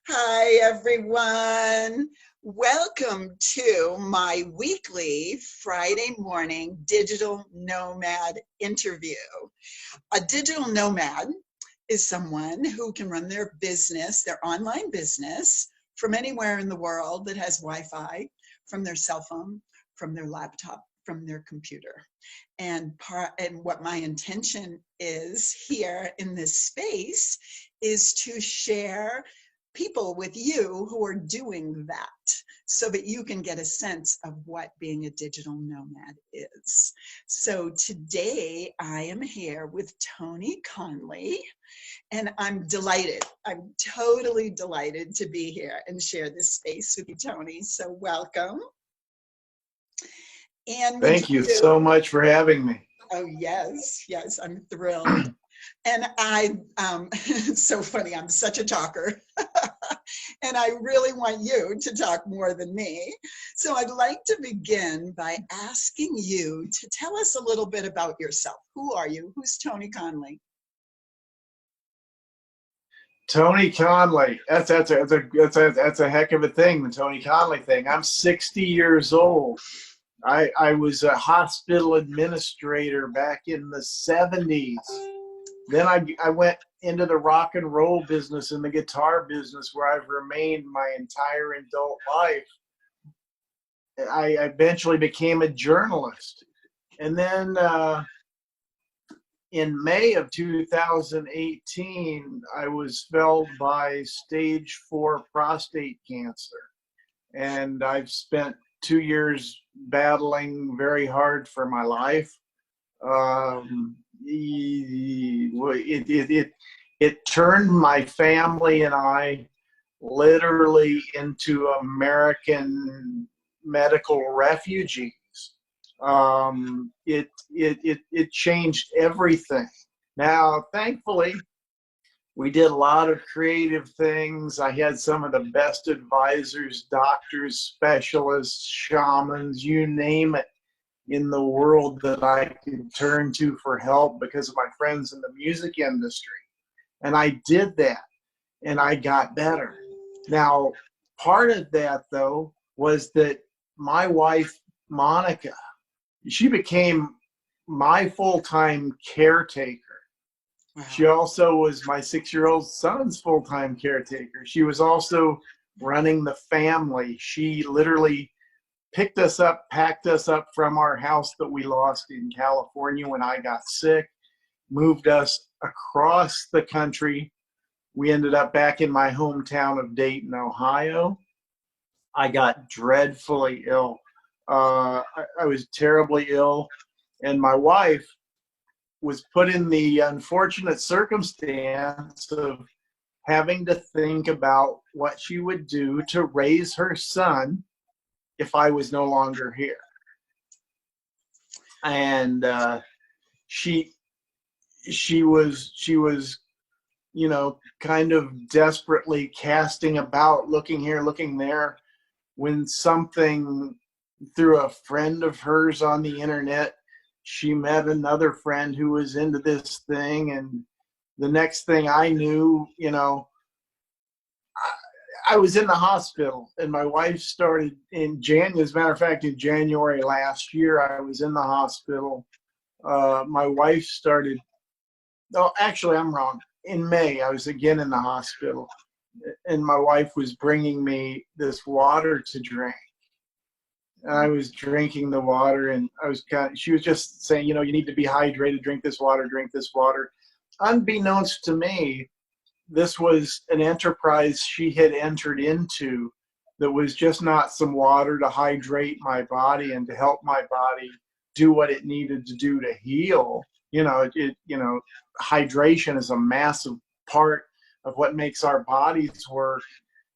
Hi, everyone. Welcome to my weekly Friday morning digital nomad interview. A digital nomad is someone who can run their business, their online business, from anywhere in the world that has Wi-Fi, from their cell phone, from their laptop, from their computer. And what my intention is here in this space is to share people with you who are doing that so that you can get a sense of what being a digital nomad is. So today I am here with Tony Conley, and I'm delighted. I'm totally delighted to be here and share this space with you, Tony. So welcome. And Thank you so much for having me. Oh, yes, I'm thrilled. And it's so funny, I'm such a talker. And I really want you to talk more than me. So I'd like to begin by asking you to tell us a little bit about yourself. Who are you? Who's Tony Conley? Tony Conley, that's a heck of a thing, the Tony Conley thing. I'm 60 years old. I was a hospital administrator back in the 70s. Then I went into the rock and roll business and the guitar business, where I've remained my entire adult life. I eventually became a journalist. And then in May of 2018, I was felled by stage 4 prostate cancer. And I've spent 2 years battling very hard for my life. It turned my family and I literally into American medical refugees. It changed everything. Now, thankfully, we did a lot of creative things. I had some of the best advisors, doctors, specialists, shamans, you name it, in the world that I could turn to for help because of my friends in the music industry. And I did that, and I got better. Now, part of that, though, was that my wife, Monica, she became my full-time caretaker. Wow. She also was my 6-year-old son's full-time caretaker. She was also running the family. She literally picked us up, packed us up from our house that we lost in California when I got sick, moved us across the country. We ended up back in my hometown of Dayton, Ohio. I got dreadfully ill. I was terribly ill, and my wife was put in the unfortunate circumstance of having to think about what she would do to raise her son if I was no longer here. And she was, you know, kind of desperately casting about, looking here, looking there, when something, through a friend of hers on the internet, she met another friend who was into this thing. And the next thing I knew, you know, I was in the hospital, and my wife started in January. As a matter of fact, in January last year, I was in the hospital. My wife started, no, actually, I'm wrong. In May, I was again in the hospital, and my wife was bringing me this water to drink. And I was drinking the water, and she was just saying, you know, you need to be hydrated, drink this water, drink this water. Unbeknownst to me, this was an enterprise she had entered into that was just not some water to hydrate my body and to help my body do what it needed to do to heal. You know, hydration is a massive part of what makes our bodies work.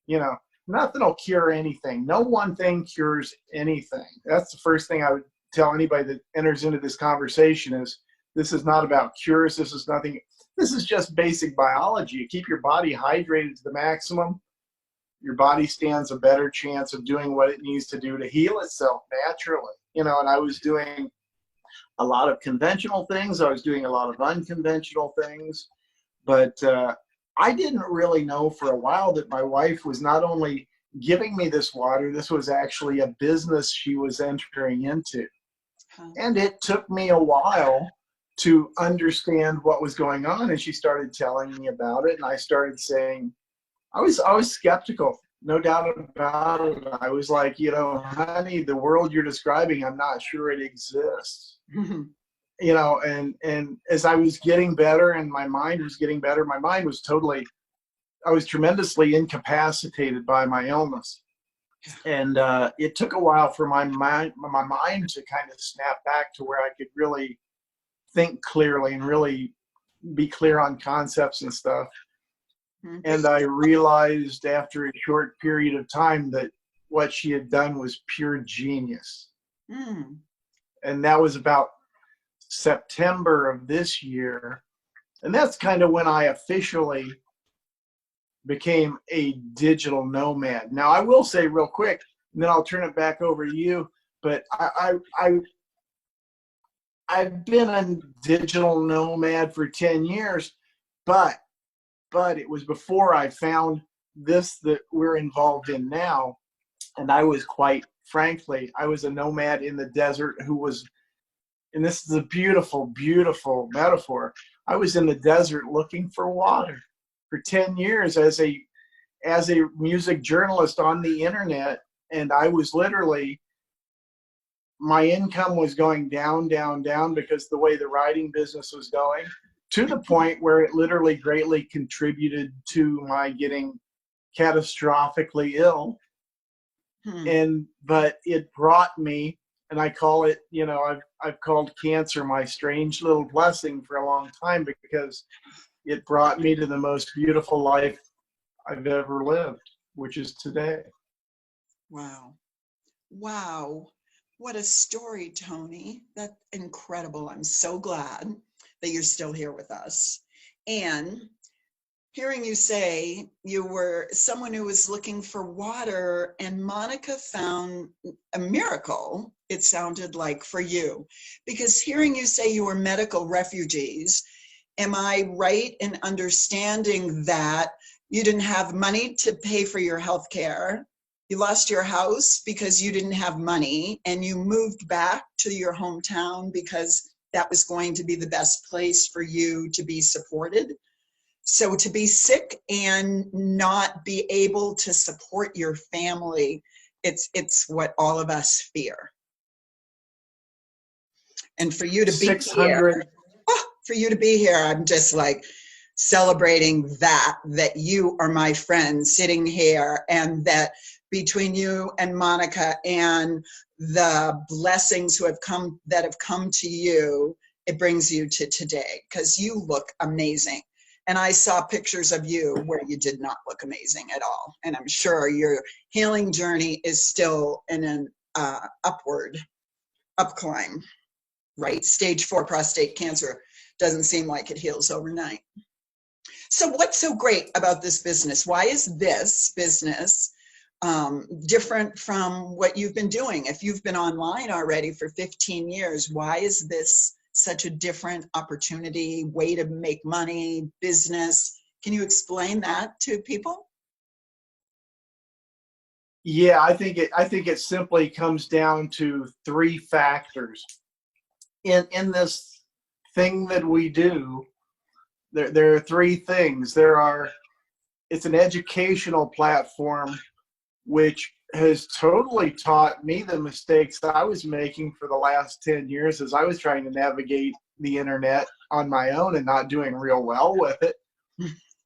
You know, nothing will cure anything. No one thing cures anything. That's the first thing I would tell anybody that enters into this conversation is, this is not about cures. This is nothing. This is just basic biology. You keep your body hydrated to the maximum, your body stands a better chance of doing what it needs to do to heal itself naturally. You know, and I was doing a lot of conventional things. I was doing a lot of unconventional things. But I didn't really know for a while that my wife was not only giving me this water, this was actually a business she was entering into. Huh. And it took me a while to understand what was going on. And she started telling me about it. And I started saying, I was skeptical, no doubt about it. I was like, honey, the world you're describing, I'm not sure it exists. And as I was getting better and my mind was getting better, my mind was I was tremendously incapacitated by my illness. And it took a while for my mind to kind of snap back to where I could really think clearly and really be clear on concepts and stuff. And I realized after a short period of time that what she had done was pure genius. And that was about September of this year. And that's kind of when I officially became a digital nomad. Now, I will say real quick, and then I'll turn it back over to you, but I've been a digital nomad for 10 years, but it was before I found this that we're involved in now. And I was quite frankly, I was a nomad in the desert who was, and this is a beautiful, beautiful metaphor. I was in the desert looking for water for 10 years as a music journalist on the internet. And I was literally, my income was going down, down, down because the way the writing business was going, to the point where it literally greatly contributed to my getting catastrophically ill. But it brought me, and I call it, I've called cancer my strange little blessing for a long time, because it brought me to the most beautiful life I've ever lived, which is today. Wow. Wow. What a story, Tony. That's incredible. I'm so glad that you're still here with us. And hearing you say you were someone who was looking for water, and Monica found a miracle, it sounded like, for you. Because hearing you say you were medical refugees, am I right in understanding that you didn't have money to pay for your health care? You lost your house because you didn't have money, and you moved back to your hometown because that was going to be the best place for you to be supported. So to be sick and not be able to support your family, it's what all of us fear. And for you to be 600. here, I'm just like celebrating that you are my friend sitting here, and that between you and Monica and the blessings that have come to you, it brings you to today, because you look amazing. And I saw pictures of you where you did not look amazing at all. And I'm sure your healing journey is still in an up climb, right? Stage 4 prostate cancer doesn't seem like it heals overnight. So what's so great about this business? Why is this business different from what you've been doing? If you've been online already for 15 years, why is this such a different opportunity, way to make money, business? Can you explain that to people? Yeah, I think it simply comes down to 3 factors. In this thing that we do, there are 3 things. It's an educational platform, which has totally taught me the mistakes I was making for the last 10 years as I was trying to navigate the internet on my own and not doing real well with it.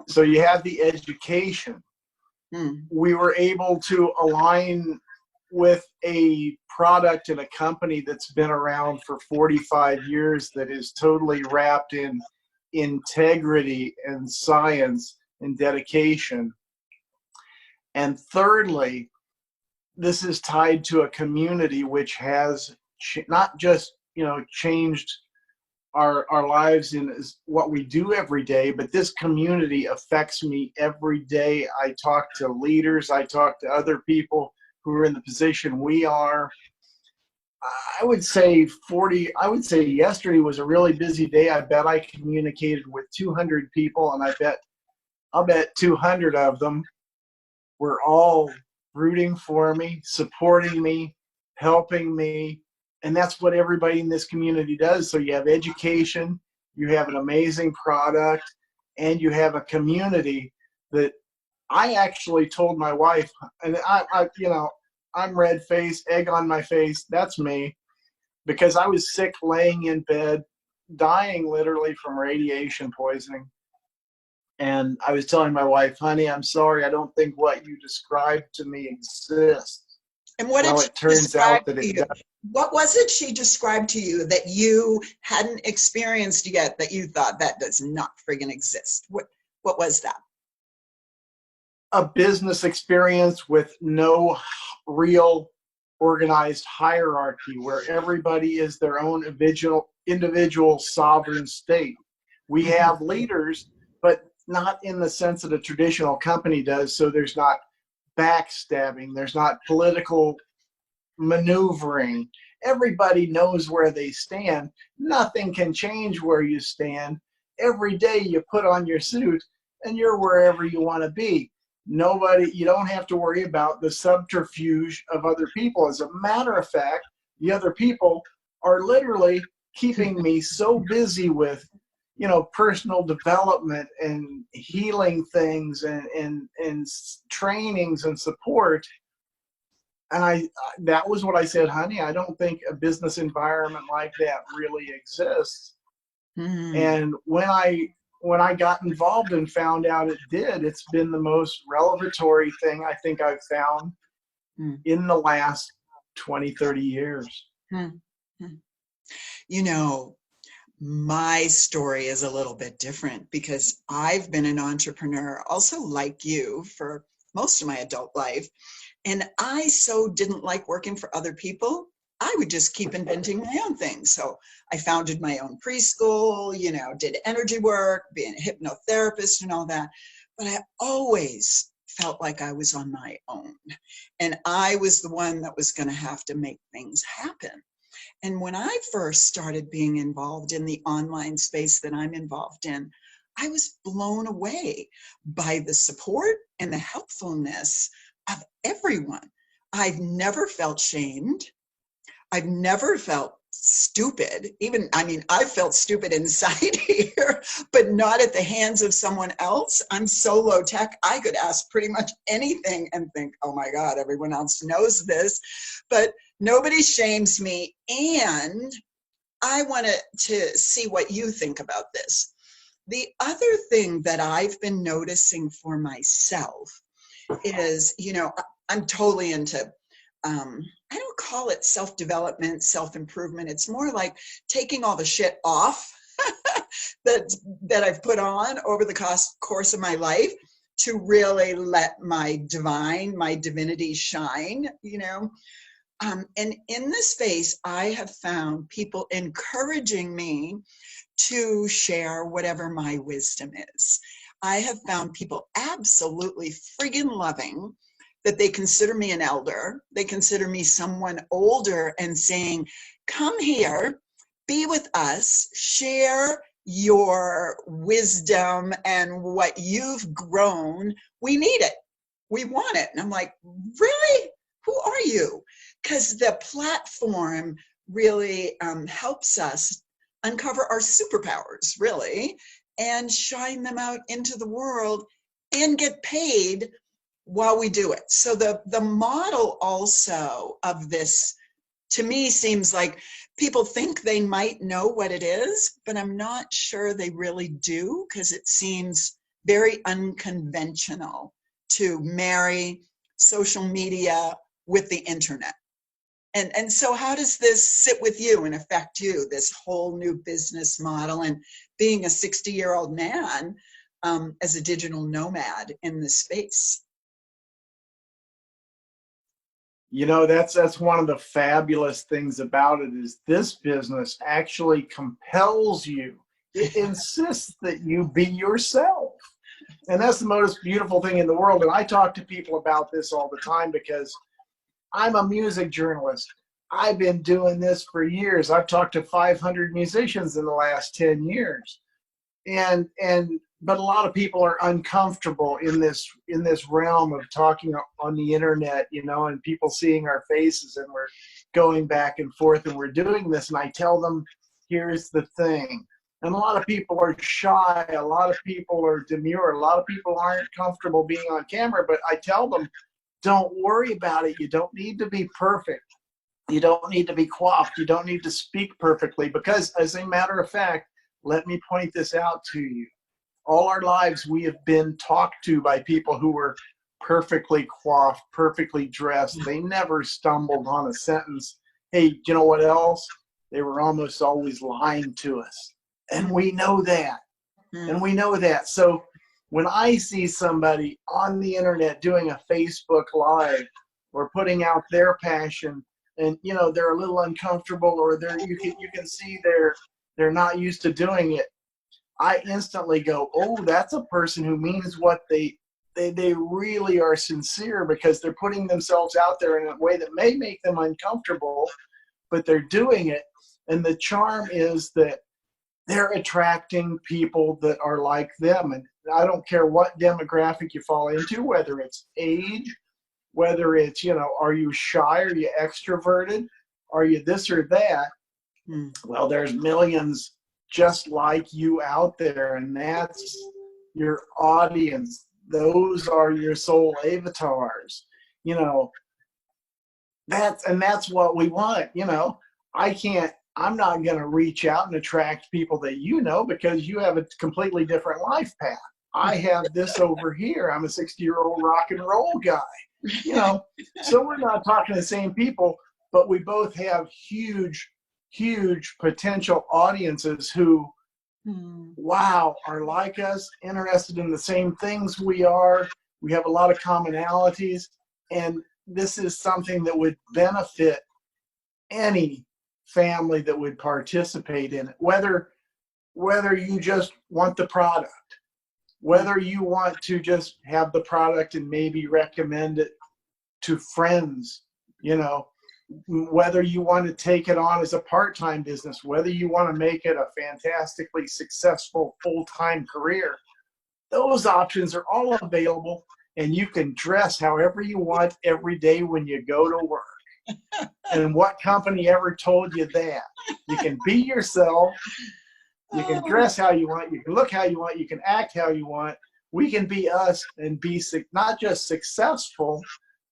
So you have the education. We were able to align with a product and a company that's been around for 45 years that is totally wrapped in integrity and science and dedication. And thirdly, this is tied to a community which has not just changed our lives in what we do every day, but this community affects me every day. I talk to leaders, I talk to other people who are in the position we are. I would say yesterday was a really busy day. I bet I communicated with 200 people, and I bet I'll bet 200 of them were all rooting for me, supporting me, helping me. And that's what everybody in this community does. So you have education, you have an amazing product, and you have a community that I actually told my wife, and I'm red faced, egg on my face. That's me, because I was sick, laying in bed, dying literally from radiation poisoning. And I was telling my wife, honey, I'm sorry, I don't think what you described to me exists. And what Well, did she it turns out describe that to it you? does. What was it she described to you that you hadn't experienced yet, that you thought that does not friggin' exist? What was that? A business experience with no real organized hierarchy where everybody is their own individual sovereign state. We have leaders, but not in the sense that a traditional company does. So there's not backstabbing, there's not political maneuvering. Everybody knows where they stand. Nothing can change where you stand. Every day you put on your suit and you're wherever you want to be. You don't have to worry about the subterfuge of other people. As a matter of fact, the other people are literally keeping me so busy with, personal development and healing things and trainings and support. And that was what I said, honey, I don't think a business environment like that really exists. And when I got involved and found out it did, it's been the most revelatory thing I think I've found in the last 20, 30 years. My story is a little bit different because I've been an entrepreneur, also like you, for most of my adult life. And I so didn't like working for other people. I would just keep inventing my own things. So I founded my own preschool, did energy work, being a hypnotherapist and all that. But I always felt like I was on my own. And I was the one that was going to have to make things happen. And when I first started being involved in the online space that I'm involved in, I was blown away by the support and the helpfulness of everyone. I've never felt shamed. I've never felt stupid. I felt stupid inside here, but not at the hands of someone else. I'm so low tech, I could ask pretty much anything and think, oh my God, everyone else knows this, but nobody shames me. And I wanted to see what you think about this. The other thing that I've been noticing for myself is, I'm totally into, I don't call it self-development, self-improvement. It's more like taking all the shit off that I've put on over the course of my life to really let my divinity shine, and in this space, I have found people encouraging me to share whatever my wisdom is. I have found people absolutely friggin' loving that they consider me an elder. They consider me someone older and saying, come here, be with us, share your wisdom and what you've grown. We need it. We want it. And I'm like, really? Who are you? Because the platform really helps us uncover our superpowers, really, and shine them out into the world and get paid while we do it. So the model also of this, to me, seems like people think they might know what it is, but I'm not sure they really do, because it seems very unconventional to marry social media with the internet. And so how does this sit with you and affect you, this whole new business model and being a 60-year-old man as a digital nomad in this space? That's one of the fabulous things about it, is this business actually compels you. It insists that you be yourself. And that's the most beautiful thing in the world. And I talk to people about this all the time because I'm a music journalist. I've been doing this for years. I've talked to 500 musicians in the last 10 years. And but a lot of people are uncomfortable in this realm of talking on the internet, and people seeing our faces, and we're going back and forth, and we're doing this. And I tell them, here's the thing. And a lot of people are shy. A lot of people are demure. A lot of people aren't comfortable being on camera. But I tell them, don't worry about it. You don't need to be perfect. You don't need to be coiffed. You don't need to speak perfectly. Because as a matter of fact, let me point this out to you. All our lives, we have been talked to by people who were perfectly coiffed, perfectly dressed. They never stumbled on a sentence. Hey, you know what else? They were almost always lying to us. And we know that. And we know that. So when I see somebody on the internet doing a Facebook Live or putting out their passion, and they're a little uncomfortable, or you can see they're not used to doing it, I instantly go, oh, that's a person who means what they really are sincere, because they're putting themselves out there in a way that may make them uncomfortable, but they're doing it. And the charm is that they're attracting people that are like them. And I don't care what demographic you fall into, whether it's age, whether it's, are you shy? Are you extroverted? Are you this or that? Well, there's millions just like you out there, and that's your audience. Those are your soul avatars. That's what we want. I'm not going to reach out and attract people that because you have a completely different life path. I have this over here. I'm a 60-year-old rock and roll guy. So we're not talking to the same people, but we both have huge potential audiences who, wow, are like us, interested in the same things we are. We have a lot of commonalities, and this is something that would benefit any family that would participate in it, whether you just want the product, whether you want to just have the product and maybe recommend it to friends, whether you want to take it on as a part-time business, whether you want to make it a fantastically successful full-time career. Those options are all available, and you can dress however you want every day when you go to work. And what company ever told you that? You can be yourself. You can dress how you want. You can look how you want. You can act how you want. We can be us and be not just successful,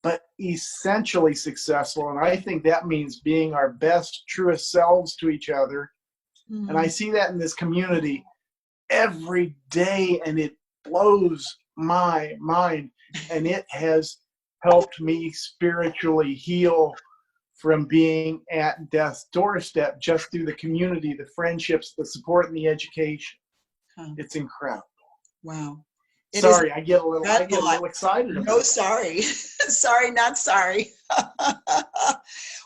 but essentially successful. And I think that means being our best, truest selves to each other. And I see that in this community every day, and it blows my mind. And it has helped me spiritually heal from being at death's doorstep just through the community, the friendships, the support, and the education. It's incredible. Wow. Sorry, I get a little excited. No, sorry. Sorry, not sorry.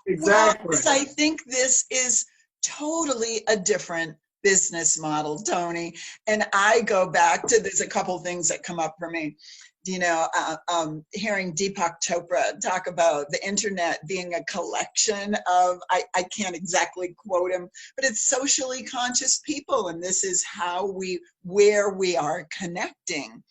Exactly. Well, I think this is totally a different business model, Tony. And I go back to, there's a couple things that come up for me. Hearing Deepak Chopra talk about the internet being a collection of, I can't exactly quote him, but it's socially conscious people. And this is where we are connecting.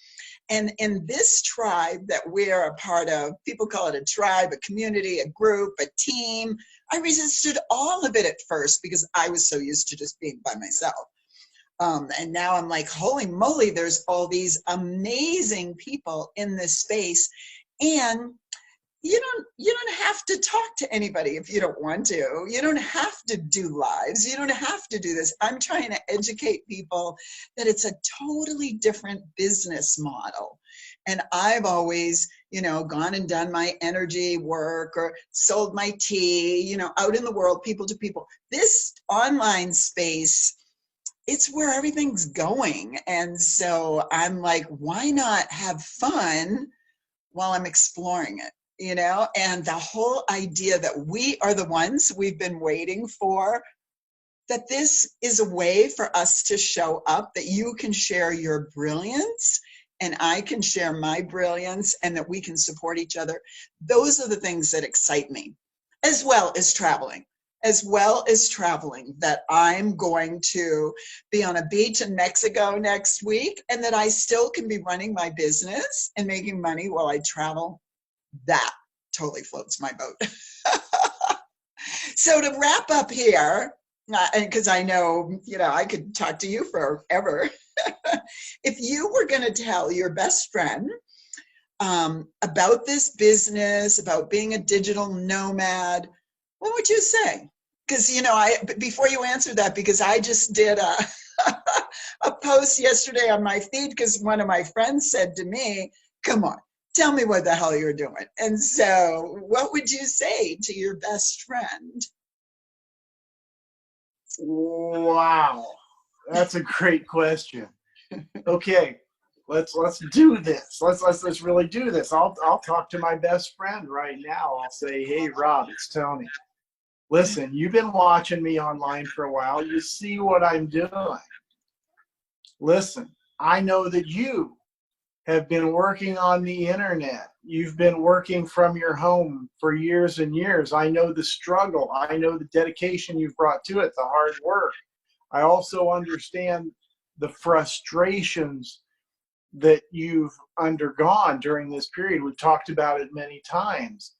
And in this tribe that we're a part of, people call it a tribe, a community, a group, a team. I resisted all of it at first because I was so used to just being by myself. And now I'm like, holy moly, there's all these amazing people in this space. And you don't have to talk to anybody if you don't want to. You don't have to do lives. You don't have to do this. I'm trying to educate people that it's a totally different business model. And I've always, gone and done my energy work or sold my tea, out in the world, people to people. This online space, it's where everything's going. And so I'm like, why not have fun while I'm exploring it? And the whole idea that we are the ones we've been waiting for, that this is a way for us to show up, that you can share your brilliance and I can share my brilliance, and that we can support each other. Those are the things that excite me, as well as traveling, as well as traveling, that I'm going to be on a beach in Mexico next week and that I still can be running my business and making money while I travel. That totally floats my boat. So to wrap up here, because I know, I could talk to you forever. If you were going to tell your best friend about this business, about being a digital nomad, what would you say? Because, before you answer that, because I just did a post yesterday on my feed because one of my friends said to me, come on, tell me what the hell you're doing. And so what would you say to your best friend? Wow, that's a great question. Okay, let's do this. Let's really do this. I'll talk to my best friend right now. I'll say, hey Rob, it's Tony. Listen, you've been watching me online for a while. You see what I'm doing. Listen, I know that you have been working on the internet. You've been working from your home for years and years. I know the struggle. I know the dedication you've brought to it, the hard work. I also understand the frustrations that you've undergone during this period. We've talked about it many times.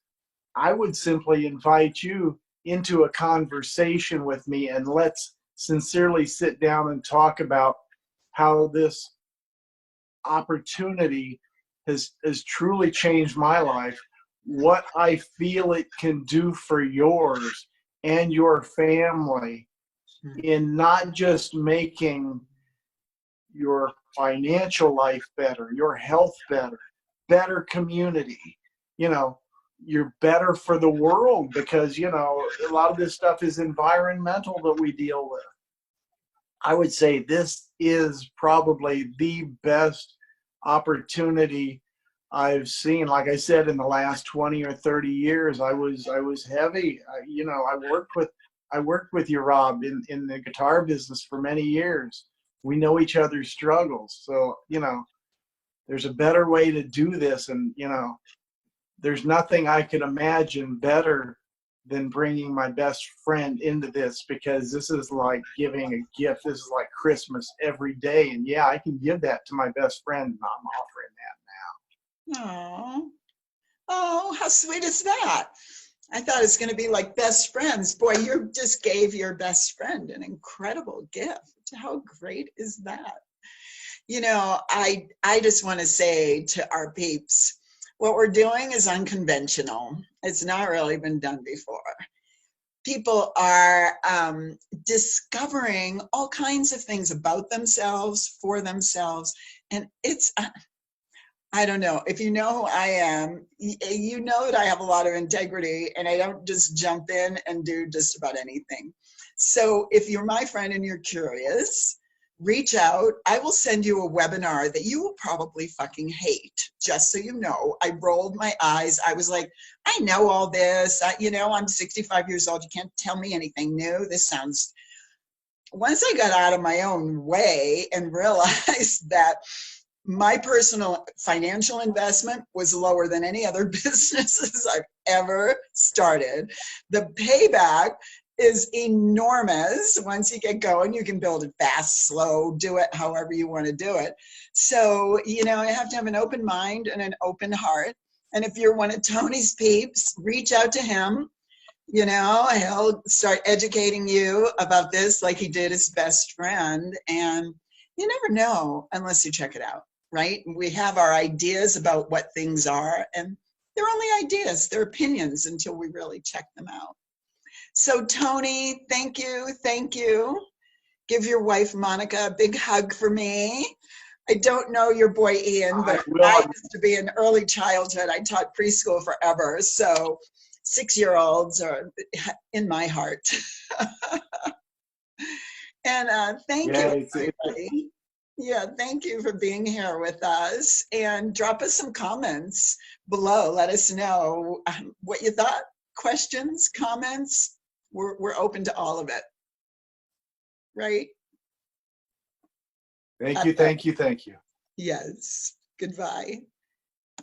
I would simply invite you into a conversation with me and let's sincerely sit down and talk about how this opportunity has truly changed my life, what I feel it can do for yours and your family in not just making your financial life better, your health better, better community. You're better for the world because, a lot of this stuff is environmental that we deal with. I would say this is probably the best opportunity I've seen. Like I said, in the last 20 or 30 years, I was heavy. I worked with you, Rob, in the guitar business for many years. We know each other's struggles. So, there's a better way to do this. And, there's nothing I could imagine better than bringing my best friend into this, because this is like giving a gift. This is like Christmas every day. And yeah, I can give that to my best friend, and I'm offering that now. Oh, how sweet is that? I thought it was going to be like best friends. Boy, you just gave your best friend an incredible gift. How great is that? I just want to say to our peeps, what we're doing is unconventional. It's not really been done before. People are discovering all kinds of things about themselves, for themselves. And it's, I don't know, if you know who I am, you know that I have a lot of integrity and I don't just jump in and do just about anything. So if you're my friend and you're curious, reach out. I will send you a webinar that you will probably fucking hate. Just so you know, I rolled my eyes. I was like, I know all this. I'm 65 years old. You can't tell me anything new. This sounds... Once I got out of my own way and realized that my personal financial investment was lower than any other businesses I've ever started, the payback is enormous. Once you get going, you can build it fast, slow, do it however you want to do it. So, you have to have an open mind and an open heart. And if you're one of Tony's peeps, reach out to him. He'll start educating you about this like he did his best friend. And you never know unless you check it out, right? We have our ideas about what things are, and they're only ideas, they're opinions until we really check them out. So Tony, thank you. Thank you. Give your wife, Monica, a big hug for me. I don't know your boy, Ian, but I used to be in early childhood. I taught preschool forever. So 6-year-olds are in my heart. And thank you, everybody. Yeah, thank you for being here with us. And drop us some comments below. Let us know what you thought. Questions, comments. We're open to all of it. Right? Thank you, thank you, thank you. Yes. Goodbye.